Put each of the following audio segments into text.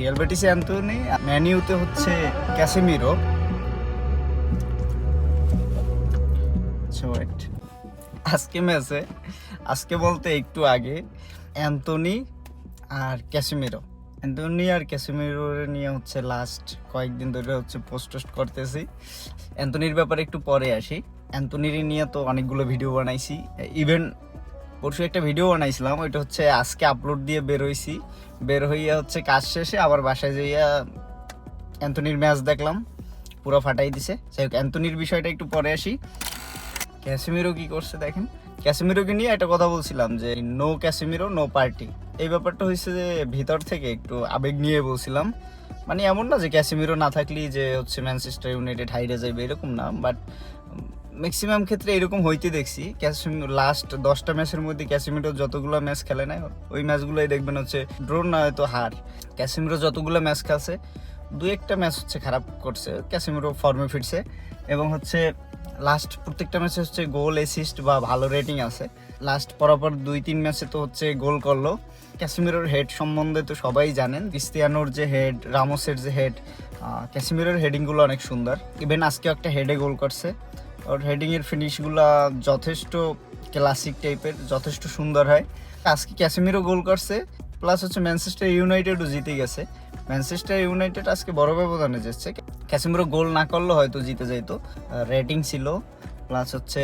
Real বেটিসে Anthony, man ইউতে হচ্ছে Casemiro. আজকে ম্যাচে, আজকে বলতে একটু আগে, অ্যান্থনি আর ক্যাসেমিরো নিয়ে হচ্ছে লাস্ট কয়েকদিন ধরে হচ্ছে পোস্ট করতেছি। অ্যান্থনির ব্যাপারে একটু পরে আসি। অ্যান্থনির নিয়ে তো অনেকগুলো ভিডিও বানাইছি, ইভেন পরশু একটা ভিডিও বানাইছিলাম, ওইটা হচ্ছে আজকে আপলোড দিয়ে বের হইয়া হচ্ছে কাজ শেষে আবার বাসায় যাইয়া অ্যান্থনির ম্যাচ দেখলাম, পুরো ফাটাই দিছে। যাই হোক, অ্যান্থনির বিষয়টা একটু পরে আসি। ক্যাসেমিরো কি করছে দেখেন। ক্যাসেমিরোকে নিয়ে একটা কথা বলছিলাম যে নো ক্যাসেমিরো নো পার্টি। এই ব্যাপারটা হচ্ছে যে ভিতর থেকে একটু আবেগ নিয়ে বলছিলাম। মানে এমন না যে ক্যাসেমিরো না থাকলেই যে হচ্ছে ম্যানচেস্টার ইউনাইটেড হাইরে যাবে, এরকম না, বাট ম্যাক্সিমাম ক্ষেত্রে এরকম হইতে দেখছি। লাস্ট 10টা ম্যাচের মধ্যে ক্যাসেমিরো যতগুলো ম্যাচ খেলে না, ওই ম্যাচগুলোই দেখবেন হচ্ছে ড্র না হয়তো হার। ক্যাসেমিরো যতগুলো ম্যাচ খেলছে, 2-1টা ম্যাচ হচ্ছে খারাপ করছে, ক্যাসেমিরো ফর্মে ফিরছে এবং হচ্ছে লাস্ট প্রত্যেকটা ম্যাচে হচ্ছে গোল, অ্যাসিস্ট বা ভালো রেটিং আছে। লাস্ট পরপর 2-3 ম্যাচে তো হচ্ছে গোল করলো। ক্যাসেমিরোর হেড সম্বন্ধে তো সবাই জানেন, ক্রিস্টিয়ানোর যে হেড, রামোসের যে হেড, ক্যাসেমিরোর হেডিংগুলো অনেক সুন্দর। ইভেন আজকেও একটা হেডে গোল করছে। ওর হেডিংয়ের ফিনিশগুলো যথেষ্ট ক্লাসিক টাইপের, যথেষ্ট সুন্দর হয়। আজকে ক্যাসেমিরো গোল করছে, প্লাস হচ্ছে ম্যানচেস্টার ইউনাইটেডও জিতে গেছে। ম্যানচেস্টার ইউনাইটেড আজকে বড় ব্যবধানে যাচ্ছে। ক্যাসেমিরো গোল না করলে হয়তো জিতে যাইতো। রেটিং ছিল, প্লাস হচ্ছে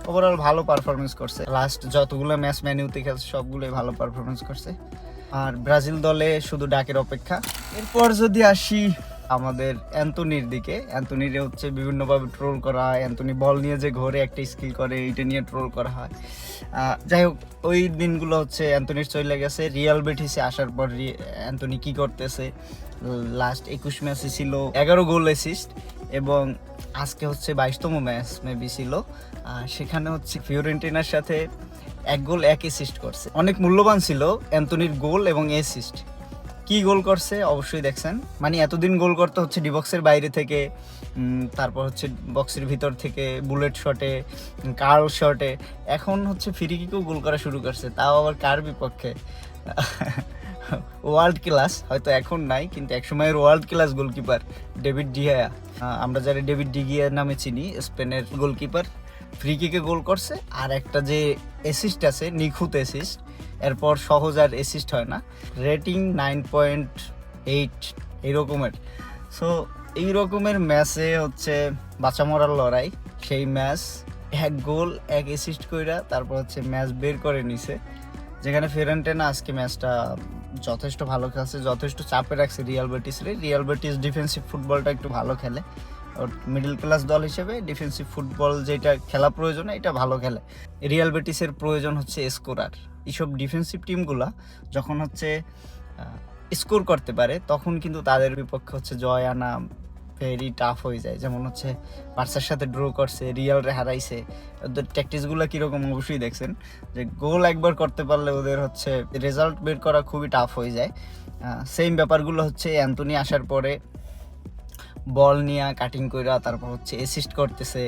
ওভারঅল ভালো পারফরমেন্স করছে। লাস্ট যতগুলো ম্যাচ ম্যান ইউতে খেলছে সবগুলোই ভালো পারফরমেন্স করছে। আর ব্রাজিল দলে শুধু ডাকের অপেক্ষা। এরপর যদি আসি আমাদের অ্যান্থনির দিকে, অ্যান্থনির হচ্ছে বিভিন্নভাবে ট্রোল করা হয়। অ্যান্থনি বল নিয়ে যে ঘরে একটা স্কিল করে, এইটা নিয়ে ট্রোল করা হয়। যাই হোক, ওই দিনগুলো হচ্ছে অ্যান্থনির চলে গেছে। রিয়াল বেটিসে আসার পর অ্যান্থনি কি করতেছে, লাস্ট 21 ম্যাচে ছিল 11 গোল অ্যাসিস্ট, এবং আজকে হচ্ছে 22তম ম্যাচ মেবি ছিল। সেখানে হচ্ছে ফিওরেন্টিনার সাথে 1 গোল 1 অ্যাসিস্ট করছে। অনেক মূল্যবান ছিল অ্যান্থনির গোল এবং অ্যাসিস্ট। কি গোল করছে অবশ্যই দেখছেন। মানে এতদিন গোল করতে হচ্ছে ডিবক্সের বাইরে থেকে, তারপর হচ্ছে বক্সের ভিতর থেকে, বুলেট শটে, কার্ল শটে, এখন হচ্ছে ফ্রি কিকেও গোল করা শুরু করছে, তাও আবার কার বিপক্ষে? ওয়ার্ল্ড ক্লাস, হয়তো এখন নাই কিন্তু একসময়ের ওয়ার্ল্ড ক্লাস গোলকিপার ডেভিড ডিগিয়া। আমরা যারা ডেভিড ডিগিয়া নামে চিনি, স্পেনের গোলকিপার, ফ্রি কিকে গোল করছে। আর একটা যে অ্যাসিস্ট আছে, নিখুঁত অ্যাসিস্ট, এরপর সহজ আর অ্যাসিস্ট হয় না। রেটিং 9.8 এইরকমের। সো এই রকমের ম্যাচে হচ্ছে বাঁচা মরার লড়াই। সেই ম্যাচ 1 গোল 1 অ্যাসিস্ট কইরা তারপর হচ্ছে ম্যাচ বের করে নিছে। যেখানে ফিওরেন্টিনা আজকে ম্যাচটা যথেষ্ট ভালো খেলছে, যথেষ্ট চাপে রাখছে রিয়াল বেটিসরে। রিয়াল বেটিস ডিফেন্সিভ ফুটবলটা একটু ভালো খেলে। ওর মিডল ক্লাস দল হিসেবে ডিফেন্সিভ ফুটবল যেটা খেলা প্রয়োজন, এটা ভালো খেলে। রিয়াল বেটিসের প্রয়োজন হচ্ছে স্কোরার। এইসব ডিফেন্সিভ টিমগুলা যখন হচ্ছে স্কোর করতে পারে, তখন কিন্তু তাদের বিপক্ষে হচ্ছে জয় আনা ভেরি টাফ হয়ে যায়। যেমন হচ্ছে বার্সার সাথে ড্র করছে, রিয়ালরে হারাইছে। ওদের ট্যাকটিক্সগুলো কীরকম অবশ্যই দেখছেন, যে গোল একবার করতে পারলে ওদের হচ্ছে রেজাল্ট বের করা খুবই টাফ হয়ে যায়। সেম ব্যাপারগুলো হচ্ছে অ্যান্থনি আসার পরে বল নিয়ে কাটিং কইরা তারপর হচ্ছে অ্যাসিস্ট করতেছে,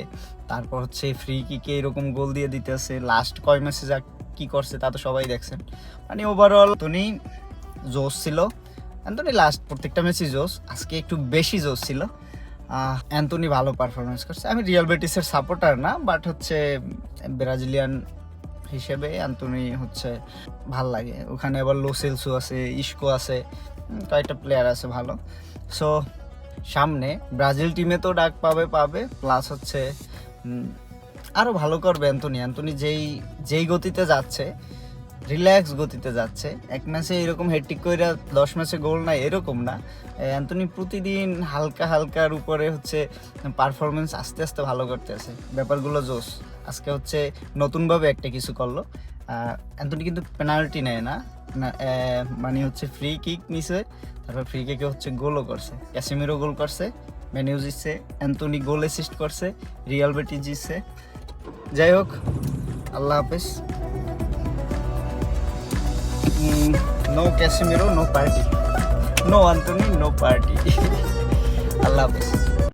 তারপর হচ্ছে ফ্রি কিকে এরকম গোল দিয়ে দিতেছে। লাস্ট কয় ম্যাচে যা কী করছে তা তো সবাই দেখছেন। মানে ওভারঅল অ্যান্থনি জোস ছিল। অ্যান্থনি লাস্ট প্রত্যেকটা ম্যাচই জোস, আজকে একটু বেশি জোস ছিল। অ্যান্থনি ভালো পারফরমেন্স করছে। আমি রিয়াল বেটিসের সাপোর্টার না, বাট হচ্ছে ব্রাজিলিয়ান হিসেবে অ্যান্থনি হচ্ছে ভাল লাগে। ওখানে আবার লো সেলসো আছে, ইস্কো আছে, কয়েকটা প্লেয়ার আছে ভালো। সো সামনে ব্রাজিল টিমে তো ডাক পাবে, প্লাস হচ্ছে আরও ভালো করবে অ্যান্থনি। অ্যান্থনি যেই গতিতে যাচ্ছে, রিল্যাক্স গতিতে যাচ্ছে। এক ম্যাচে এরকম হেডটিক কইরা 10 ম্যাচে গোল নাই এরকম না। অ্যান্থনি প্রতিদিন হালকার উপরে হচ্ছে পারফরমেন্স আস্তে আস্তে ভালো করতে আছে। ব্যাপারগুলো জোস। আজকে হচ্ছে নতুনভাবে একটা কিছু করলো। অ্যান্থনি কিন্তু পেনাল্টি নেয় না, মানে হচ্ছে ফ্রি কিক নিছে, তারপর ফ্রি কিকে হচ্ছে গোলও করছে। ক্যাসেমিরো গোল করছে, ম্যান ইউ জিতছে। অ্যান্থনি গোল অ্যাসিস্ট করছে, রিয়াল বেটিস জিতছে। যাই হোক, আল্লাহ হাফেজ। No Casemiro, no party. No Anthony, no party. Allah Hafiz.